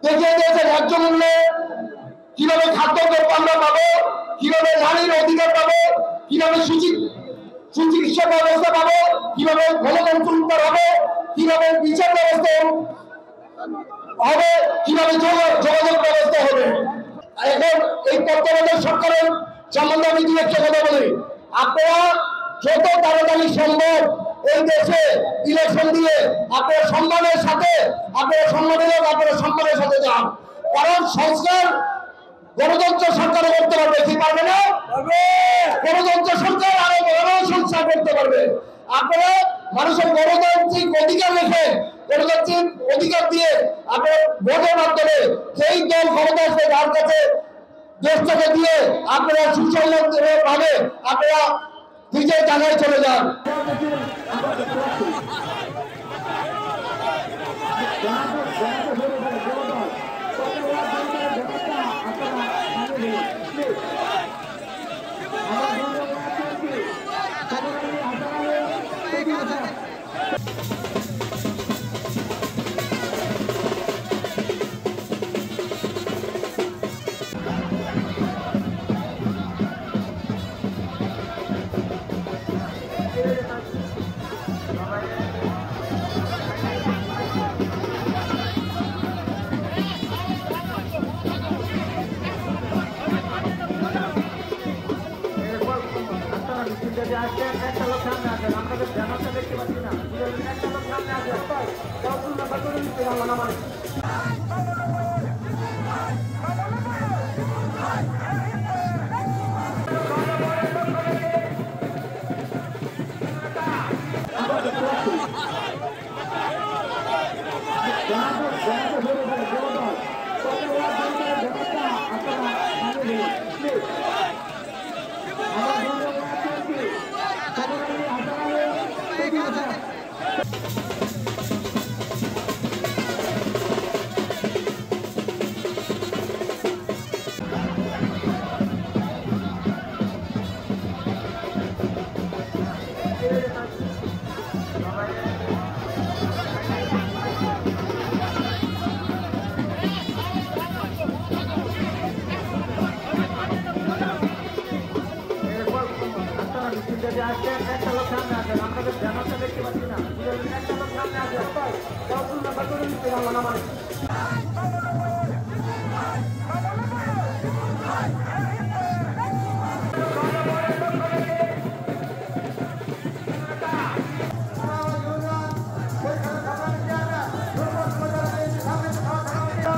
দেখিয়ে দিয়েছে ন্যায্য মূল্যে কিভাবে খাদ্যদ্রব্য আমরা পাবো, কিভাবে নারীর অধিকার পাবো, কিভাবে সুচিকিৎসা ব্যবস্থা পাবো, কিভাবে গণতন্ত্র হবে, কিভাবে বিচার ব্যবস্থা হবে, কিভাবে যোগাযোগ ব্যবস্থা হবে। এখন এই তত্ত্বাবধায়ক সরকারের সম্বন্ধে আমি দু একটা কথা বলি। আপনারা যত তাড়াতাড়ি সম্ভব এই দেশে ইলেকশন দিয়ে আপনারা সম্মানের সাথে আপনারা সম্মানের সাথে যান। কারণ সংস্কার গণতন্ত্র সরকার করতে পারবে, কি পারবে না? গণতন্ত্র সরকার আরো বড় সংস্কার করতে পারবে। আপনারা মানুষের গণতান্ত্রিক অধিকার রেখে, গণতান্ত্রিক অধিকার দিয়ে আপনারা ভোটের মাধ্যমে যেই দল ক্ষমতা আসবে তার কাছে দেশটাকে দিয়ে আপনারা সুসংগতভাবে আপনারা নিজের জায়গায় চলে যান। একটা লোক সামনে আসেন, আপনাদের ব্যানারটা দেখতে পাচ্ছি না, একটা লোক সামনে আসেন, নাম্বার করে নিতে পারলাম আমার একটা লোক সামনে আসেন, আপনাদের ব্যানারটা দেখতে পাচ্ছি না, একটা লোক সামনে আসেন, নাম্বার করে নিতে পারলাম আমার